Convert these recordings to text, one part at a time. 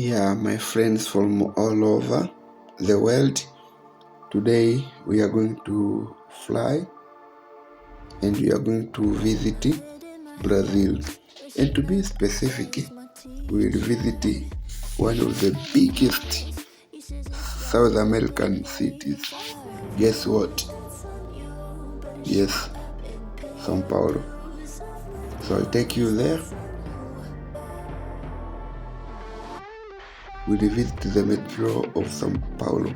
Yeah, my friends from all over the world, today we are going to fly and we are going to visit Brazil. And to be specific, we will visit one of the biggest South American cities. Guess what? Yes, São Paulo. So I'll take you there. We'll visit the metro of São Paulo.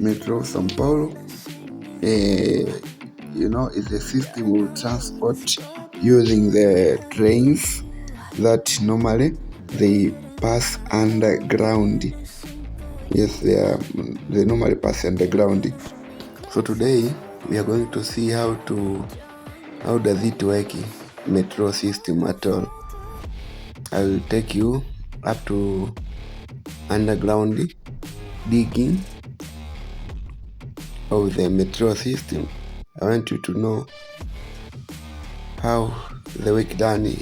Metro of São Paulo is a system of transport using the trains that normally they pass underground. Yes, they normally pass underground. So today we are going to see how does it work, metro system at all. I will take you up to underground digging of the metro system. I want you to know how the work done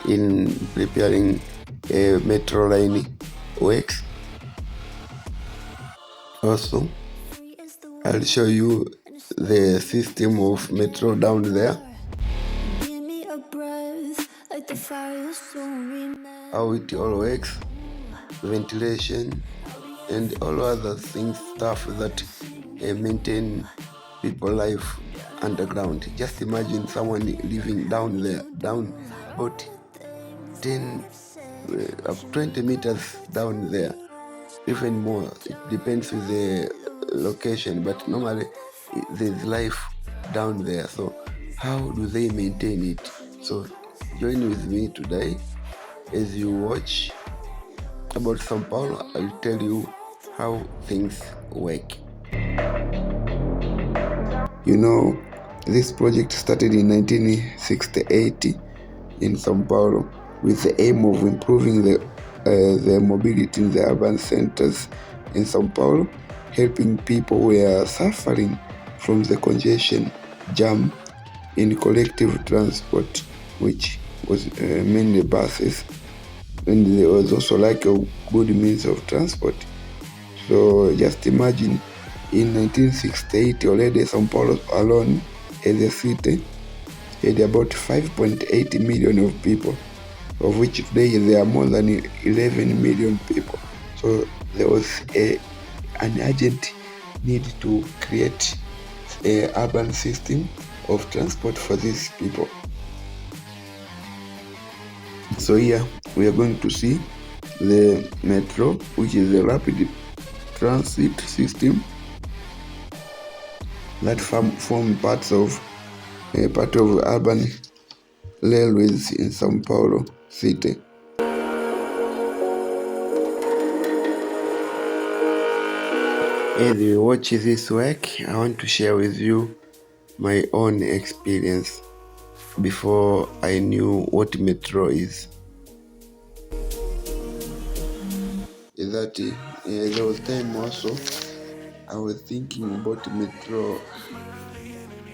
in preparing a metro line works. Also, I'll show you the system of metro down there, how it all works, ventilation, and all other stuff that maintain people life underground. Just imagine someone living down there, down about 10 20 meters down there, even more. It depends with the location, but normally there's life down there. So how do they maintain it? So join with me today as you watch about Sao Paulo. I'll tell you how things work. This project started in 1968 in Sao Paulo with the aim of improving the mobility in the urban centers in Sao Paulo, helping people who are suffering from the congestion jam in collective transport, which was mainly buses, and there was also like a good means of transport. So just imagine, in 1968 already Sao Paulo alone as a city had about 5.8 million of people, of which today there are more than 11 million people. So there was an urgent need to create an urban system of transport for these people. So here we are going to see the metro, which is a rapid transit system that form part of urban railways in Sao Paulo city. As you watch this work, I want to share with you my own experience before I knew what metro is. There was time also I was thinking about metro.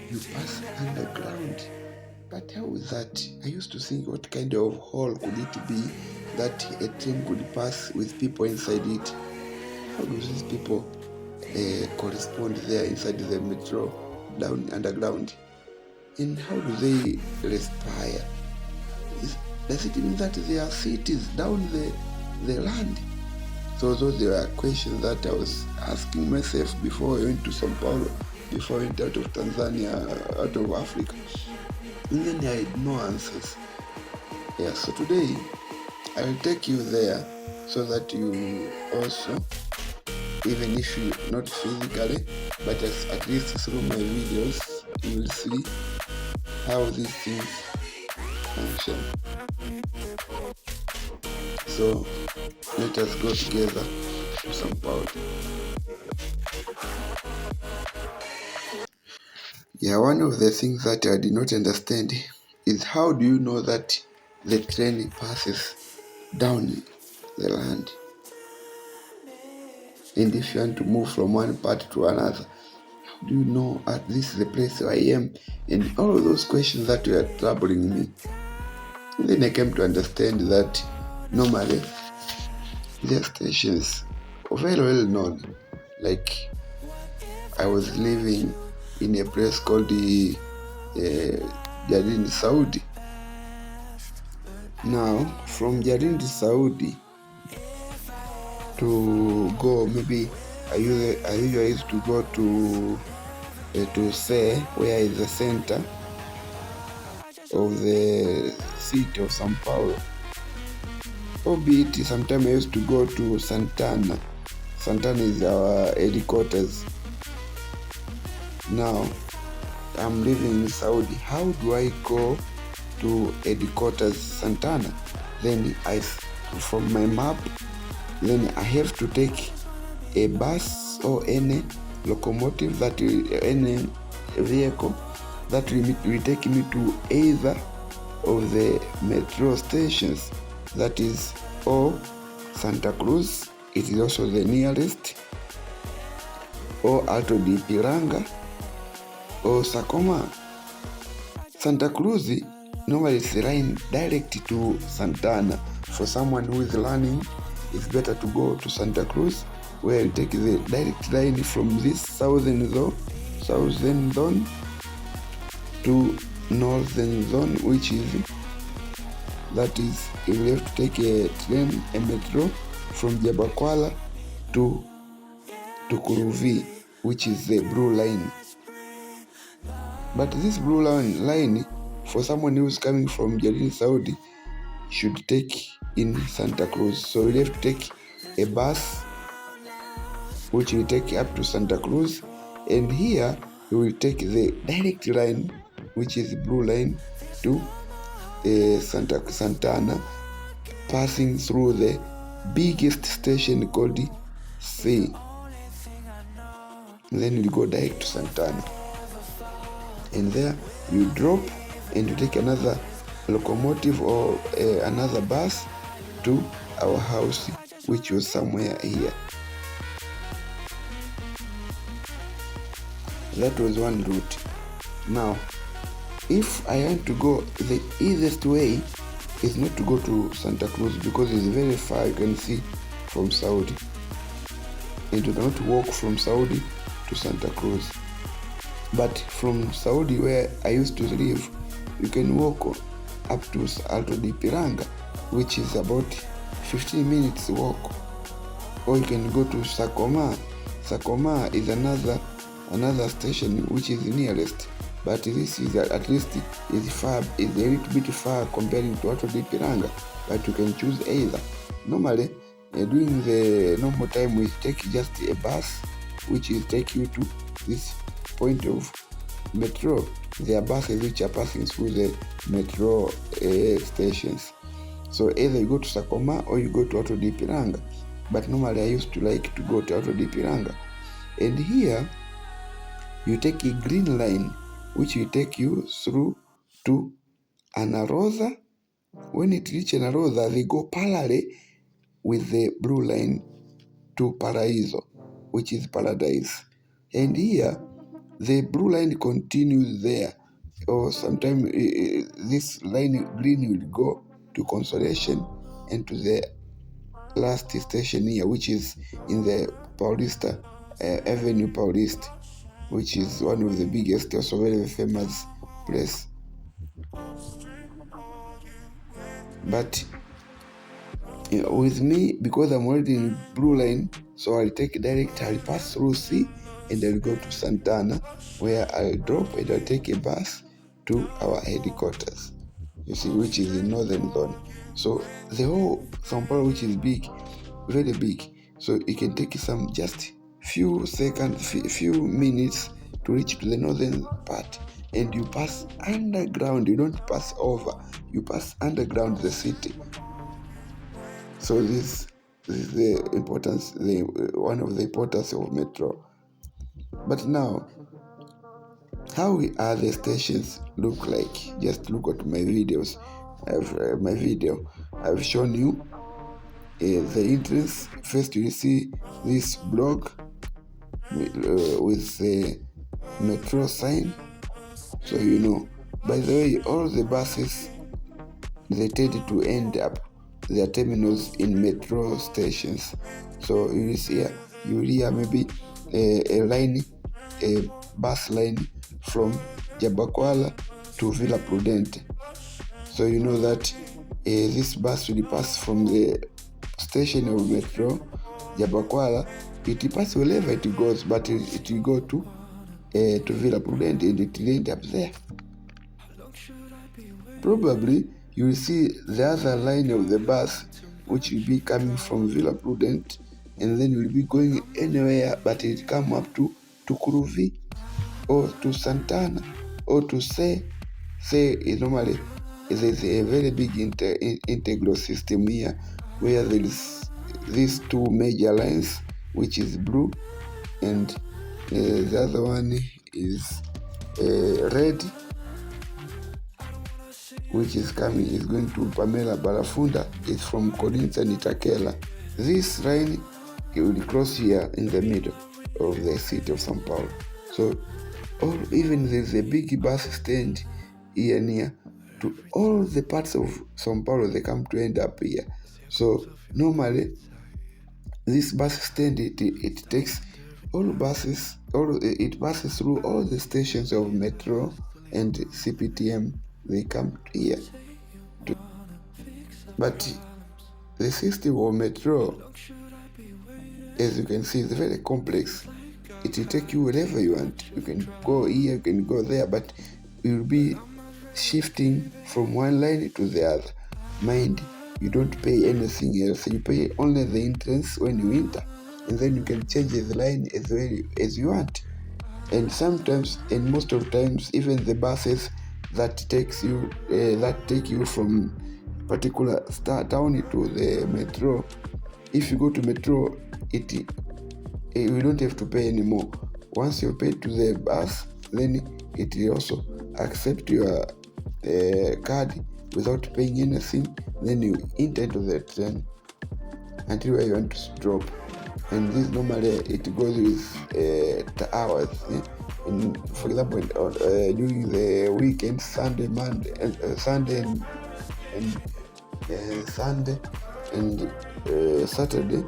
You pass underground, but how is that? I used to think, what kind of hole could it be that a train could pass with people inside it? How do these people correspond there inside the metro down underground? And how do they respire? Does it mean that there are cities down the land? So those were questions that I was asking myself before I went to Sao Paulo, before I went out of Tanzania, out of Africa. And then I had no answers. Yeah, so today I will take you there so that you also, even if you not physically, but at least through my videos, you will see how these things function. So let us go together to São Paulo. Yeah, one of the things that I did not understand is, how do you know that the train passes down the land? And if you want to move from one part to another, how do you know this is the place where I am? And all of those questions that were troubling me. And then I came to understand that normally their stations are very well known. Like I was living in a place called the Jadin, Saudi. Now, from Jadin to Saudi to go, maybe I usually used to go to say where is the center of the city of São Paulo. Albeit, sometimes I used to go to Santana. Santana is our headquarters. Now, I'm living in Saudi. How do I go to headquarters Santana? Then from my map, then I have to take a bus or any locomotive, any vehicle that will take me to either of the metro stations, that is, or Santa Cruz, it is also the nearest, or Alto de Ipiranga, or Sacoma. Santa Cruz normally is the line direct to Santana. For someone who is learning, it's better to go to Santa Cruz, where you take the direct line from this southern zone to northern zone, which is, that is, you have to take a train, a metro from Jabaquara to Kuruvi, which is the blue line. But this blue line, for someone who is coming from Jadin, Saudi, should take in Santa Cruz. So you have to take a bus, which will take up to Santa Cruz, and here you will take the direct line, which is the blue line, to Santana, passing through the biggest station called C. Then you go direct to Santana, and there you drop and you take another locomotive or another bus to our house, which was somewhere here. That was one route. Now, if I want to go, the easiest way is not to go to Santa Cruz, because it's very far, you can see, from Saudi. And you cannot walk from Saudi to Santa Cruz. But from Saudi, where I used to live, you can walk up to Alto de Ipiranga, which is about 15 minutes walk. Or you can go to Sacoma. Sacoma is another station which is nearest, but this is at least is a little bit far comparing to Alto de Ipiranga, but you can choose either. Normally, during the normal time, we take just a bus, which will take you to this point of metro. There are buses which are passing through the metro stations. So either you go to Sacoma or you go to Alto de Ipiranga. But normally I used to like to go to Alto de Ipiranga. And here, you take a green line, which will take you through to Ana Rosa. When it reaches Ana Rosa, they go parallel with the blue line to Paraíso, which is paradise. And here, the blue line continues there. Or sometimes this line green will go to Consolation and to the last station here, which is in the Paulista, Avenue Paulista, which is one of the biggest, also very famous place. But with me, because I'm already in blue line, so I'll pass through C, and I'll go to Santana, where I'll drop and I'll take a bus to our headquarters, you see, which is in northern zone. So the whole São Paulo, which is big, very big, so it can take some just few minutes to reach to the northern part, and you pass underground. You don't pass over, you pass underground the city. So this is the importance, one of the importance of metro. But now, how are the stations look like? Just look at my videos. I've shown you the entrance. First, you see this block with the metro sign. So you know. By the way, all the buses, they tend to end up their terminals in metro stations. So you hear maybe a bus line from Jabaquara to Villa Prudente. So you know that this bus will pass from the station of metro Jabaquara. It passes wherever it goes, but it will go to Villa Prudente and it will end up there. Probably you will see the other line of the bus, which will be coming from Villa Prudente, and then will be going anywhere, but it come up to Kuruvi or to Santana or to Say is normally there's a very big integral system here where there is these two major lines, which is blue, and the other one is red, which is going to Pamela Barafunda. It's from Corinth and Itakela. This line will cross here in the middle of the city of São Paulo. So even there's a big bus stand here near to all the parts of São Paulo. They come to end up here. So normally this bus stand it takes all buses, it passes through all the stations of metro and CPTM. They come here. But the system of metro, as you can see, is very complex. It will take you wherever you want. You can go here, you can go there, but you will be shifting from one line to the other. Mind, you don't pay anything else. You pay only the entrance when you enter, and then you can change the line as well as you want. And sometimes, and most of times, even the buses that take you from particular town to the metro, if you go to metro, you don't have to pay anymore. Once you pay to the bus, then it will also accept your card without paying anything. Then you enter to the train until where you want to drop. And this normally it goes with hours. And for example, during the weekend, Sunday and Saturday,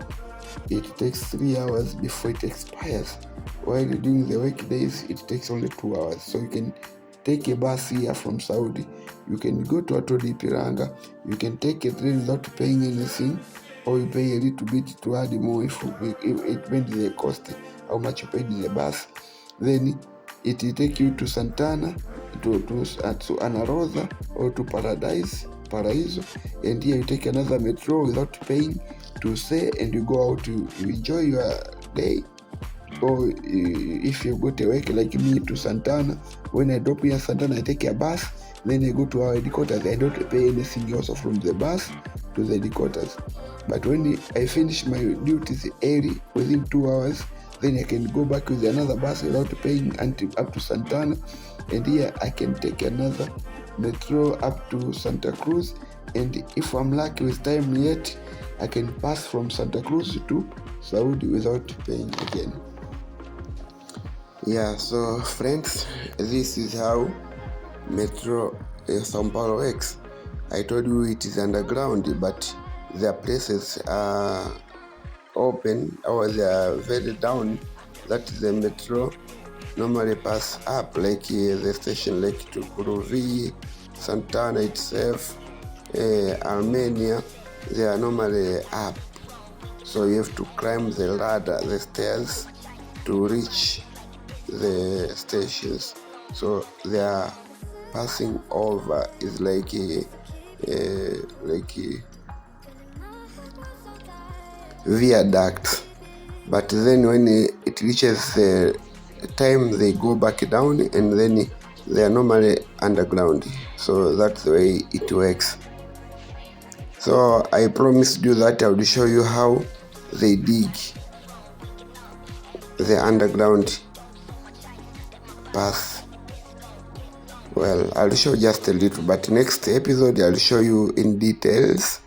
it takes 3 hours before it expires. While during the weekdays, it takes only 2 hours. So you can take a bus here from Saudi. You can go to Atodi Piranga. You can take a train without paying anything, or you pay a little bit to add more if it depends the cost, how much you paid in the bus. Then it will take you to Santana, to Ana Rosa, or to Paraíso, and here you take another metro without paying to say, and you go out to enjoy your day. Or if you go to work like me to Santana, when I drop here Santana, I take a bus, then I go to our headquarters. I don't pay anything also from the bus to the headquarters. But when I finish my duties early, within 2 hours, then I can go back with another bus without paying until up to Santana, and here I can take another metro up to Santa Cruz, and if I'm lucky with time yet, I can pass from Santa Cruz to Saudi without paying again. Yeah, so friends, this is how metro São Paulo works. I told you it is underground, but their places are open or they are very down. That the metro normally pass up, like the station like to Kuruvi, Santana itself, Armenia, they are normally up. So you have to climb the ladder, the stairs, to reach the stations. So they are passing over is like a viaduct. But then when it reaches the time, they go back down, and then they are normally underground. So that's the way it works. So I promised you that I will show you how they dig the underground path. Well, I'll show just a little, but next episode I'll show you in details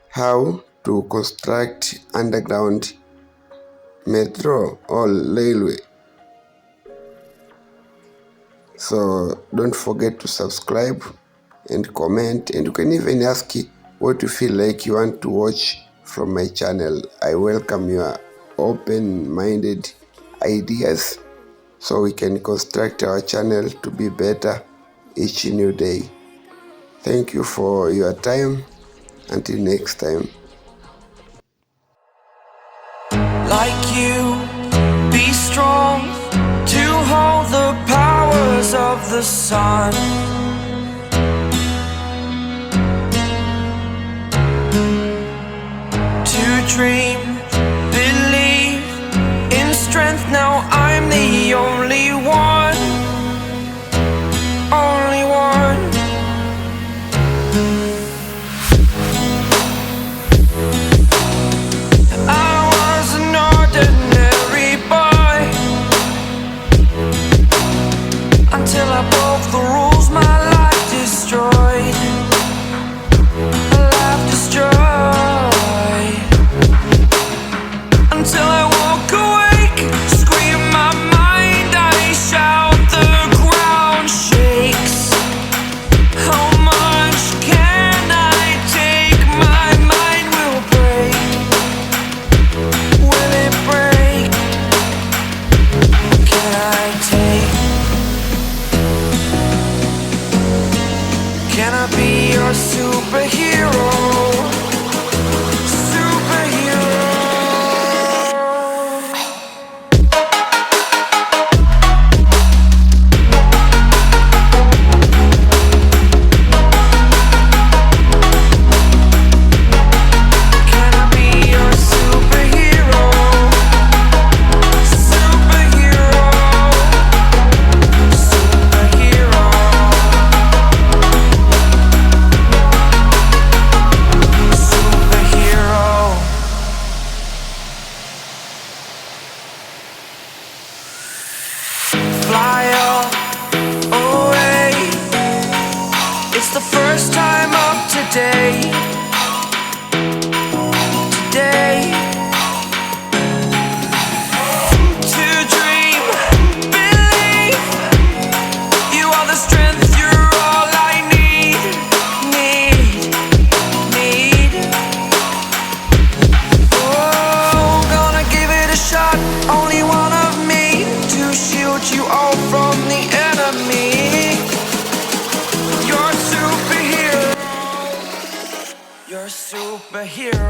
how to construct underground metro or railway. So don't forget to subscribe and comment, and you can even ask what you feel like you want to watch from my channel. I welcome your open-minded ideas so we can construct our channel to be better each new day. Thank you for your time. Until next time. Like you, be strong to hold the powers of the sun. To dream, believe in strength. Now I'm the only one, only one. I was an ordinary boy until I broke the rules, my life destroyed, life destroyed. Until I walk awake, scream my mind, I shout, the ground shakes. How much can I take? My mind will break. Will it break? Can I take? Can I be your superhero? Fly away. It's the first time of today. Today. To dream, believe. You are the strength, you're all I need. Need. Oh, gonna give it a shot. Only one of me to shield you all from the enemy. You're a superhero. You're a superhero.